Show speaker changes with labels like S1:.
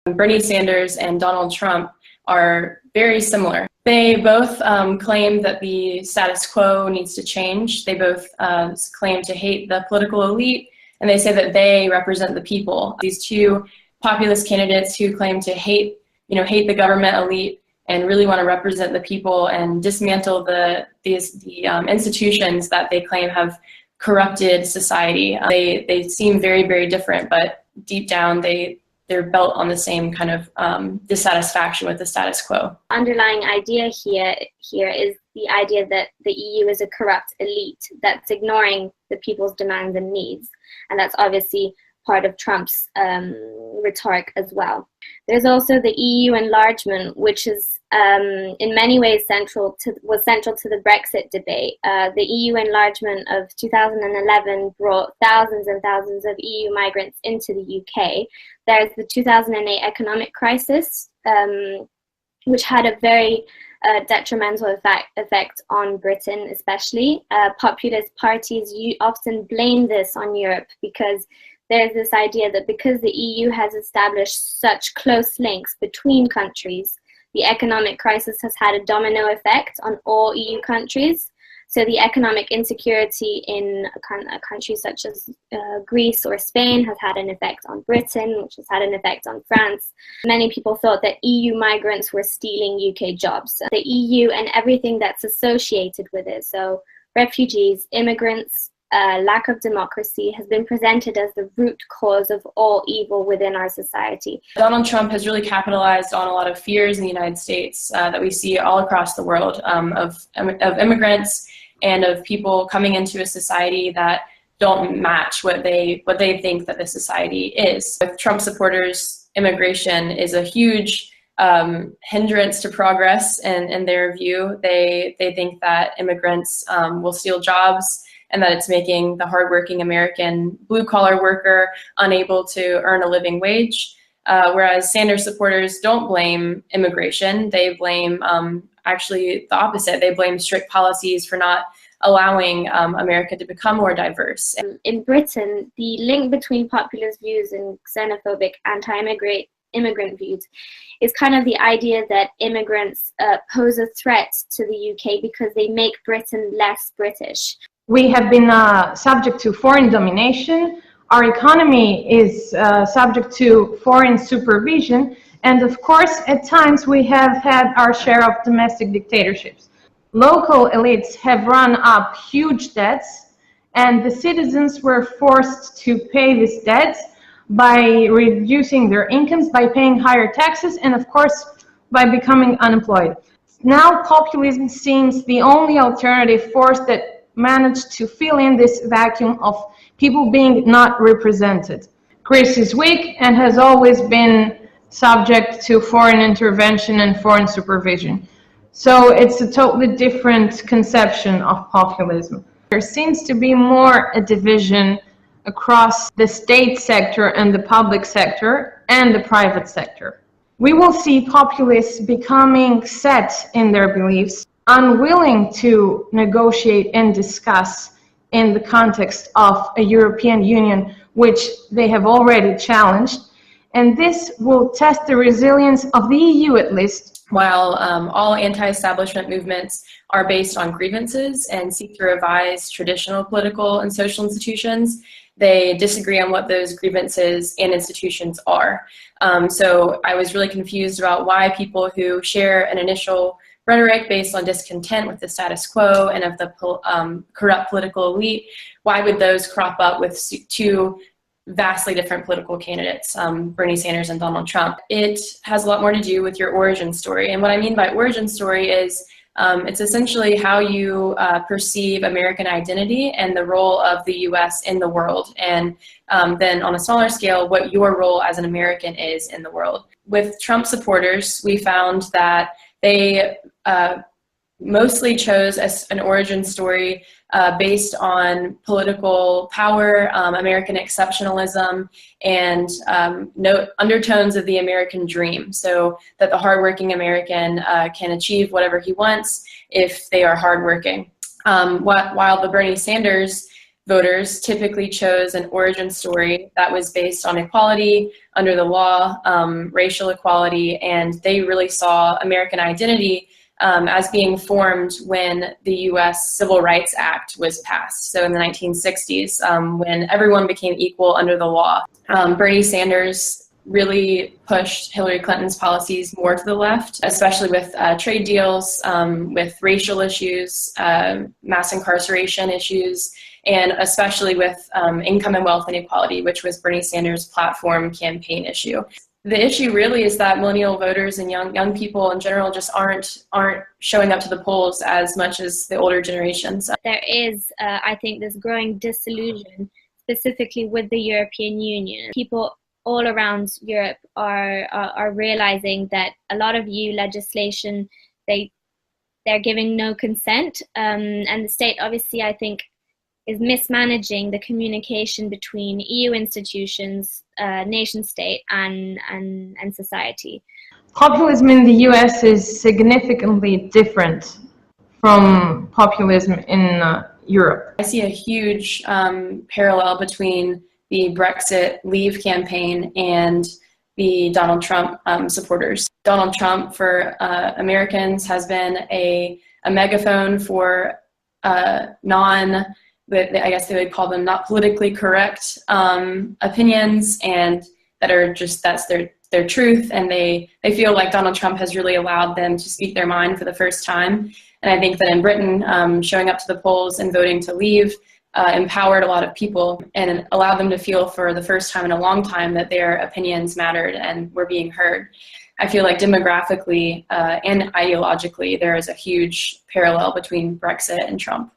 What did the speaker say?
S1: Bernie Sanders and Donald Trump are very similar. They both claim that the status quo needs to change. They both claim to hate the political elite, and they say that they represent the people. These two populist candidates who claim to hate the government elite and really want to represent the people and dismantle the institutions that they claim have corrupted society. They seem very, very different, but deep down they're built on the same kind of dissatisfaction with the status quo.
S2: Underlying idea here is the idea that the EU is a corrupt elite that's ignoring the people's demands and needs, and that's obviously part of Trump's rhetoric as well. There's also the EU enlargement, which is in many ways was central to the Brexit debate. The EU enlargement of 2011 brought thousands and thousands of EU migrants into the UK. There's the 2008 economic crisis, which had a very detrimental effect on Britain especially. Populist parties often blame this on Europe because there's this idea that because the EU has established such close links between countries, the economic crisis has had a domino effect on all EU countries. So the economic insecurity in a country such as Greece or Spain has had an effect on Britain, which has had an effect on France. Many people thought that EU migrants were stealing UK jobs. The EU and everything that's associated with it, so refugees, immigrants, lack of democracy, has been presented as the root cause of all evil within our society.
S1: Donald Trump has really capitalized on a lot of fears in the United States that we see all across the world of immigrants and of people coming into a society that don't match what they think that the society is. With Trump supporters, immigration is a huge hindrance to progress, and in their view, they think that immigrants will steal jobs, and that it's making the hardworking American blue-collar worker unable to earn a living wage. Whereas Sanders supporters don't blame immigration. They blame actually the opposite. They blame strict policies for not allowing America to become more diverse.
S2: In Britain, the link between populist views and xenophobic anti-immigrant views is kind of the idea that immigrants pose a threat to the UK because they make Britain less British.
S3: We have been subject to foreign domination. Our economy is subject to foreign supervision. And of course, at times we have had our share of domestic dictatorships. Local elites have run up huge debts, and the citizens were forced to pay these debts by reducing their incomes, by paying higher taxes, and of course, by becoming unemployed. Now populism seems the only alternative force that managed to fill in this vacuum of people being not represented. Greece is weak and has always been subject to foreign intervention and foreign supervision. So it's a totally different conception of populism. There seems to be more a division across the state sector and the public sector and the private sector. We will see populists becoming set in their beliefs, unwilling to negotiate and discuss in the context of a European Union, which they have already challenged. And this will test the resilience of the EU at least.
S1: While all anti-establishment movements are based on grievances and seek to revise traditional political and social institutions, they disagree on what those grievances and institutions are. So I was really confused about why people who share an initial rhetoric based on discontent with the status quo and of the corrupt political elite, why would those crop up with two vastly different political candidates, Bernie Sanders and Donald Trump? It has a lot more to do with your origin story. And what I mean by origin story is it's essentially how you perceive American identity and the role of the US in the world. And then on a smaller scale, what your role as an American is in the world. With Trump supporters, we found that they mostly chose an origin story based on political power, American exceptionalism, and undertones of the American dream, so that the hardworking American can achieve whatever he wants if they are hardworking. While the Bernie Sanders voters typically chose an origin story that was based on equality under the law, racial equality, and they really saw American identity as being formed when the U.S. Civil Rights Act was passed, so in the 1960s, when everyone became equal under the law. Bernie Sanders really pushed Hillary Clinton's policies more to the left, especially with trade deals, with racial issues, mass incarceration issues, and especially with income and wealth inequality, which was Bernie Sanders' platform campaign issue. The issue really is that millennial voters and young people in general just aren't showing up to the polls as much as the older generations.
S2: There is, I think, this growing disillusion, specifically with the European Union. People all around Europe are realizing that a lot of EU legislation, they're giving no consent, and the state obviously, I think, is mismanaging the communication between EU institutions, nation state, and society.
S3: Populism in the US is significantly different from populism in Europe.
S1: I see a huge parallel between the Brexit Leave campaign and the Donald Trump supporters. Donald Trump, for Americans, has been a megaphone for I guess they would call them not politically correct opinions, and that are just, that's their truth, and they feel like Donald Trump has really allowed them to speak their mind for the first time. And I think that in Britain, showing up to the polls and voting to leave empowered a lot of people and allowed them to feel for the first time in a long time that their opinions mattered and were being heard. I feel like demographically and ideologically there is a huge parallel between Brexit and Trump.